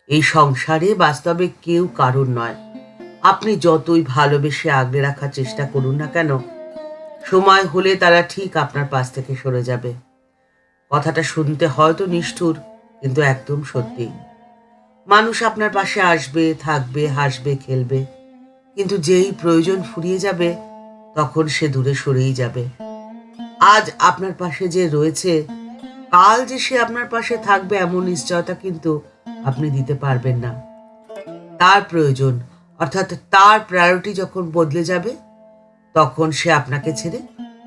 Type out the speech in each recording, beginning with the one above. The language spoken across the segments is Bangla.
এই সংসারে বাস্তবে কেউ কারণ নয়। আপনি যতই ভালোবেসে আগলে রাখার চেষ্টা করুন না কেন, সময় হলে তারা ঠিক আপনার পাশ থেকে সরে যাবে। কথাটা শুনতে হয়তো নিষ্ঠুর, কিন্তু একদম সত্যি। মানুষ আপনার পাশে আসবে, থাকবে, হাসবে, খেলবে, কিন্তু যেই প্রয়োজন ফুরিয়ে যাবে তখন সে দূরে সরেই যাবে। আজ আপনার পাশে যে রয়েছে, কাল যে সে আপনার পাশে থাকবে এমন নিশ্চয়তা কিন্তু আপনি দিতে পারবেন না। তার প্রয়োজন, অর্থাৎ তার প্রায়োরিটি যখন বদলে যাবে, তখন সে আপনাকে ছেড়ে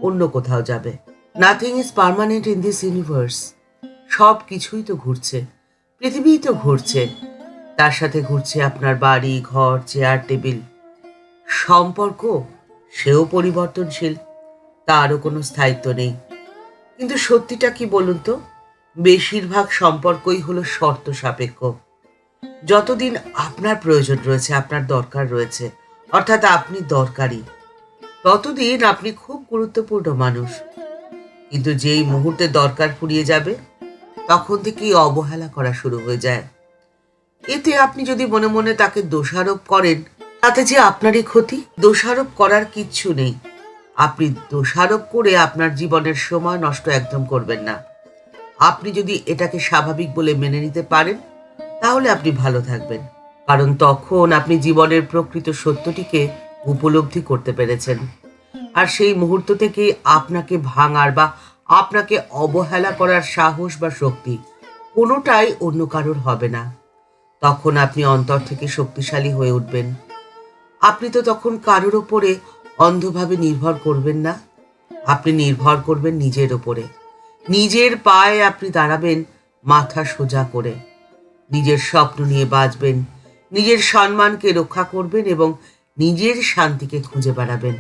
অন্য কোথাও যাবে। Nothing is permanent in this universe. সব কিছুই তো ঘুরছে, পৃথিবীই তো ঘুরছে, তার সাথে ঘুরছে আপনার বাড়ি, ঘর, চেয়ার, টেবিল। সম্পর্ক, সেও পরিবর্তনশীল, তারও কোনো স্থায়িত্ব নেই। কিন্তু সত্যিটা কি বলুন তো, বেশিরভাগ সম্পর্কই হলো শর্ত সাপেক্ষ। যতদিন আপনার প্রয়োজন রয়েছে, আপনার দরকার রয়েছে, অর্থাৎ আপনি দরকারি, ততদিন আপনি খুব গুরুত্বপূর্ণ মানুষ। কিন্তু যেই মুহূর্তে দরকার ফুরিয়ে যাবে, তখন থেকেই অবহেলা করা শুরু হয়ে যায়। এতে আপনি যদি মনে মনে তাকে দোষারোপ করেন, তাতে যে আপনারই ক্ষতি। দোষারোপ করার কিচ্ছু নেই। আপনি দোষারোপ করে আপনার জীবনের সময় নষ্ট একদম করবেন না। আপনি যদি এটাকে স্বাভাবিক বলে মেনে নিতে পারেন, তাহলে আপনি ভালো থাকবেন। কারণ তখন আপনি জীবনের প্রকৃত সত্যটিকে উপলব্ধি করতে পেরেছেন। আর সেই মুহূর্ত থেকেই আপনাকে ভাঙার বা আপনাকে অবহেলা করার সাহস বা শক্তি কোনোটাই অন্য কারোর হবে না। তখন আপনি অন্তর থেকে শক্তিশালী হয়ে উঠবেন। আপনি তো তখন কারোর ওপরে অন্ধভাবে নির্ভর করবেন না। আপনি নির্ভর করবেন নিজের ওপরে। নিজের পায়ে আপনি দাঁড়াবেন, মাথা সোজা করে। নিজের স্বপ্ন নিয়ে বাঁচবেন, নিজের সম্মানকে রক্ষা করবেন এবং নিজের শান্তিকে খুঁজে বেড়াবেন।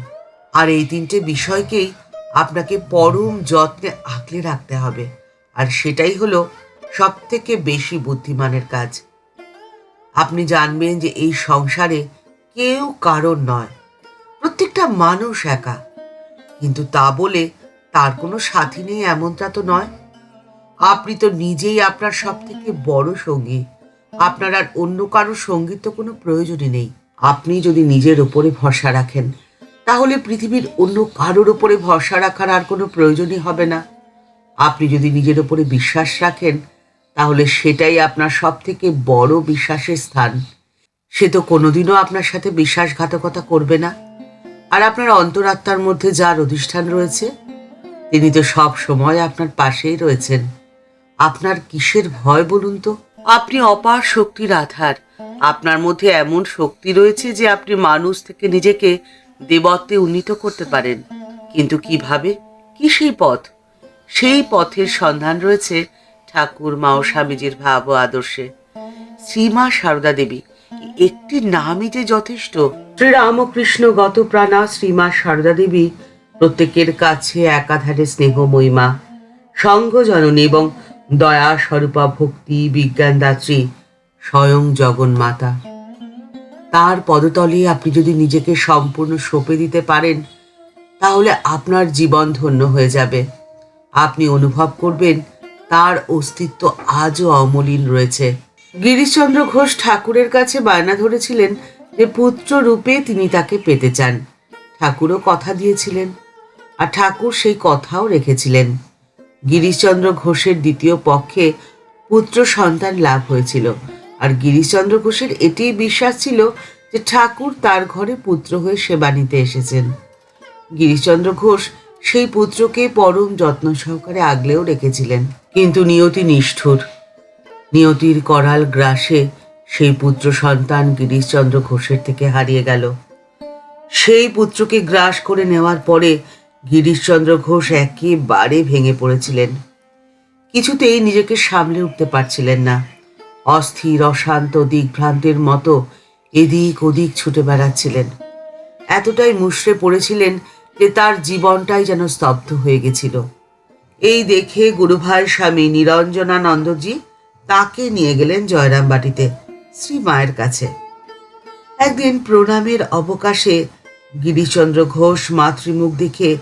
আর এই তিনটে বিষয়কেই আপনাকে পরম যত্নে আঁকলে রাখতে হবে। আর সেটাই হলো সব থেকে বেশি বুদ্ধিমানের কাজ। আপনি জানবেন যে এই সংসারে কেউ কারণ নয়, প্রত্যেকটা মানুষ একা। কিন্তু তা বলে তার কোনো সাথী নেই এমনটা তো নয়। আপনি তো নিজেই আপনার সব থেকে বড় সঙ্গী। আপনার আর অন্য কারো সঙ্গীর তো কোনো প্রয়োজনই নেই। আপনি যদি নিজের ওপরে ভরসা রাখেন, তাহলে পৃথিবীর অন্য কারোর ওপরে ভরসা রাখার আর কোনো প্রয়োজনই হবে না। আপনি যদি নিজের ওপরে বিশ্বাস রাখেন, তাহলে সেটাই আপনার সব থেকে বড় বিশ্বাসের স্থান। সে তো কোনোদিনও আপনার সাথে বিশ্বাসঘাতকতা করবে না। আর আপনার অন্তরাত্মার মধ্যে যার অধিষ্ঠান রয়েছে, তিনি তো সব সময় আপনার পাশেই রয়েছেন। আপনার কিসের ভয় বলুন তো? আপনি অপার শক্তির আধার। আপনার মধ্যে এমন শক্তি রয়েছে যে আপনি মানুষ থেকে নিজেকে দেবত্বে উন্নীত করতে পারেন। কিন্তু কিভাবে? কি সেই পথ? সেই পথের সন্ধান রয়েছে ঠাকুর মা ও স্বামীজির ভাব ও আদর্শে। শ্রীমা সারদা দেবী, একটি নামই যে যথেষ্ট। শ্রীরামকৃষ্ণ গত প্রাণা শ্রীমা সারদা দেবী প্রত্যেকের কাছে একাধারে স্নেহময়ী মা, সঙ্ঘ জননী এবং দয়া স্বরূপা ভক্তি বিজ্ঞানদাত্রী, স্বয়ং জগন্মাতা। তার পদতলে আপনি যদি নিজেকে সম্পূর্ণ সঁপে দিতে পারেন, তাহলে আপনার জীবন ধন্য হয়ে যাবে। আপনি অনুভব করবেন তার অস্তিত্ব আজও অমলিন রয়েছে। গিরিশচন্দ্র ঘোষ ঠাকুরের কাছে বায়না ধরেছিলেন যে পুত্র রূপে তিনি তাকে পেতে চান। ঠাকুরও কথা দিয়েছিলেন, আর ঠাকুর সেই কথাও রেখেছিলেন। গিরিশচন্দ্র ঘোষের দ্বিতীয় পক্ষে পুত্র সন্তান লাভ হয়েছিল, আর গিরিশচন্দ্র ঘোষের এটিই বিশ্বাস ছিল যে ঠাকুর তার ঘরে পুত্র হয়ে সেবা নিতে এসেছেন। গিরিশচন্দ্র ঘোষ সেই পুত্রকে পরম যত্ন সহকারে আগলেও রেখেছিলেন। কিন্তু নিয়তি নিষ্ঠুর। নিয়তির করাল গ্রাসে সেই পুত্র সন্তান গিরিশচন্দ্র ঘোষের থেকে হারিয়ে গেল। সেই পুত্রকে গ্রাস করে নেওয়ার পরে গিরিশচন্দ্র ঘোষ একেবারে ভেঙে পড়েছিলেন। কিছুতেই নিজেকে সামলে উঠতে পারছিলেন না। অস্থির, অশান্ত, দিগ্ভ্রান্তের মতো এদিক ওদিক ছুটে বেড়াচ্ছিলেন। এতটাই মুষড়ে পড়েছিলেন যে তার জীবনটাই যেন স্তব্ধ হয়ে গেছিল। এই দেখে গুরুভাই স্বামী নিরঞ্জনানন্দজি তাকে নিয়ে গেলেন জয়রামবাটিতে শ্রীমায়ের কাছে। একদিন প্রণামের অবকাশে গিরিশচন্দ্র ঘোষ মাতৃমুখ দেখে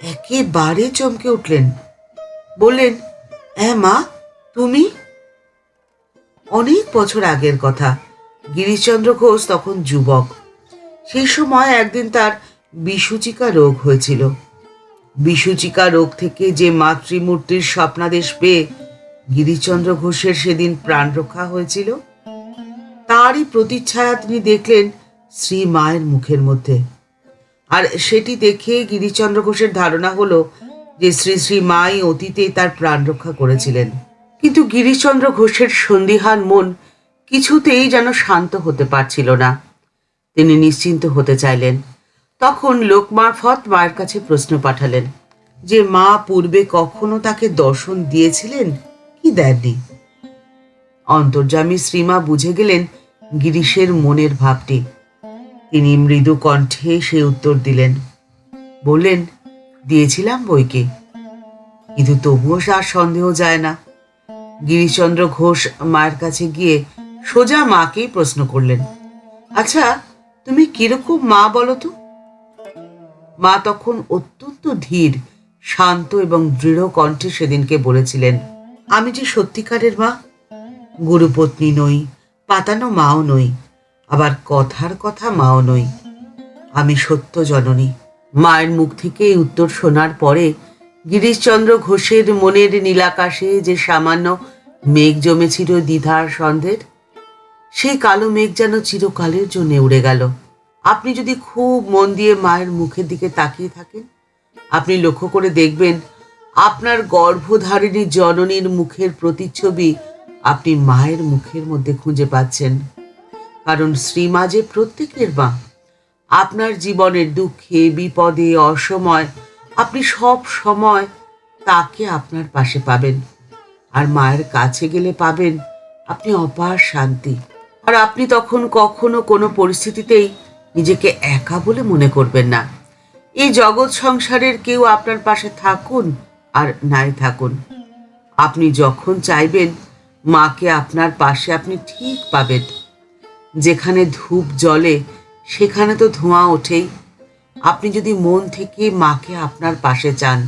একেবারে চমকে উঠলেন। বললেন, হ্যাঁ মা, তুমি? অনেক বছর আগের কথা। গিরিশচন্দ্র ঘোষ তখন যুবক। সেই সময় একদিন তার বিসূচিকা রোগ হয়েছিল। বিসূচিকা রোগ থেকে যে মাতৃমূর্তির স্বপ্নাদেশ পেয়ে গিরিশচন্দ্র ঘোষের সেদিন প্রাণ রক্ষা হয়েছিল, তারই প্রতিচ্ছায়া তিনি দেখলেন শ্রী মায়ের মুখের মধ্যে। আর সেটি দেখে গিরিশচন্দ্র ঘোষের ধারণা হলো যে শ্রী শ্রী মাই অতীতে তার প্রাণ রক্ষা করেছিলেন। কিন্তু গিরিশচন্দ্র ঘোষের সন্দিহান মন কিছুতেই যেন শান্ত হতে পারছিল না। তিনি নিশ্চিন্ত হতে চাইলেন। তখন লোক মারফত মায়ের কাছে প্রশ্ন পাঠালেন যে মা পূর্বে কখনো তাকে দর্শন দিয়েছিলেন কি দেননি। অন্তর্যামী শ্রীমা বুঝে গেলেন গিরিশের মনের ভাবটি। তিনি মৃদু কণ্ঠে সে উত্তর দিলেন, বললেন, দিয়েছিলাম বইকে। কিন্তু তবুও আর সন্দেহ যায় না। গিরিশচন্দ্র ঘোষ মায়ের কাছে গিয়ে সোজা মাকেই প্রশ্ন করলেন, আচ্ছা, তুমি কিরকম মা বলো তো? মা তখন অত্যন্ত ধীর, শান্ত এবং দৃঢ় কণ্ঠে সেদিনকে বলেছিলেন, আমি যে সত্যিকারের মা, গুরুপত্নী নই, পাতানো মাও নই, আবার কথার কথা মাও নই। আমি সত্য জননী। মায়ের মুখ থেকে এই উত্তর শোনার পরে গিরিশচন্দ্র ঘোষের মনের নীলাকাশে যে সামান্য মেঘ জমেছিল দ্বিধার সন্দেহের, সেই কালো মেঘ যেন চিরকালের জন্য উড়ে গেল। আপনি যদি খুব মন দিয়ে মায়ের মুখের দিকে তাকিয়ে থাকেন, আপনি লক্ষ্য করে দেখবেন আপনার গর্ভধারিণী জননীর মুখের প্রতিচ্ছবি আপনি মায়ের মুখের মধ্যে খুঁজে পাচ্ছেন। কারণ শ্রীমা যে প্রত্যেকের মা। আপনার জীবনের দুঃখে, বিপদে, অসময় আপনি সব সময় তাকে আপনার পাশে পাবেন। আর মায়ের কাছে গেলে পাবেন আপনি অপার শান্তি। আর আপনি তখন কখনো কোনো পরিস্থিতিতেই নিজেকে একা বলে মনে করবেন না। এই জগৎ সংসারের কেউ আপনার পাশে থাকুন আর নাই থাকুন, আপনি যখন চাইবেন মাকে আপনার পাশে আপনি ঠিক পাবেন। যেখানে ধূপ জ্বলে সেখানে তো ধোঁয়া ওঠেই। আপনি যদি মন থেকে মাকে আপনার পাশে চান,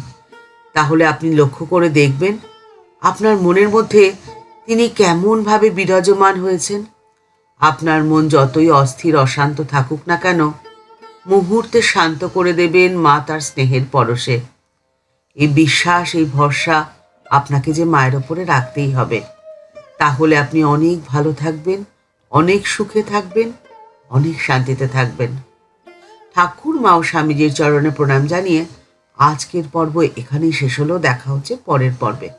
তাহলে আপনি লক্ষ্য করে দেখবেন আপনার মনের মধ্যে তিনি কেমনভাবে বিরাজমান হয়েছেন। আপনার মন যতই অস্থির অশান্ত থাকুক না কেন, মুহূর্তে শান্ত করে দেবেন মা তার স্নেহের পরশে। এই বিশ্বাস, এই ভরসা আপনাকে যে মায়ের ওপরে রাখতেই হবে। তাহলে আপনি অনেক ভালো থাকবেন, অনেক সুখে থাকবেন, অনেক শান্তিতে থাকবেন। ঠাকুর মা ও স্বামীজির চরণে প্রণাম জানিয়ে আজকের পর্ব এখানেই শেষ হলো। দেখা হচ্ছে পরের পর্বে।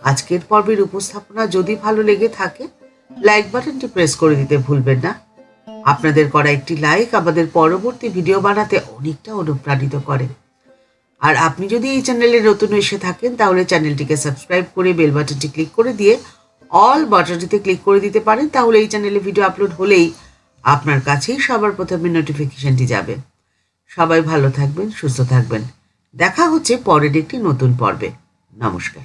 আজকের পর্বের উপস্থাপনা যদি ভালো লেগে থাকে, লাইক বাটনটি প্রেস করে দিতে ভুলবেন না। আপনাদের করা একটি লাইক আমাদের পরবর্তী ভিডিও বানাতে অনেকটা অনুপ্রাণিত করে। আর আপনি যদি এই চ্যানেলে নতুন এসে থাকেন, তাহলে চ্যানেলটিকে সাবস্ক্রাইব করে বেল বাটনটি ক্লিক করে দিয়ে অল বাটনটিতে ক্লিক করে দিতে পারেন। তাহলে এই চ্যানেলে ভিডিও আপলোড হলেই আপনার কাছেই সবার প্রথমে নোটিফিকেশনটি যাবে। সবাই ভালো থাকবেন, সুস্থ থাকবেন। দেখা হচ্ছে পরের একটি নতুন পর্বে। নমস্কার।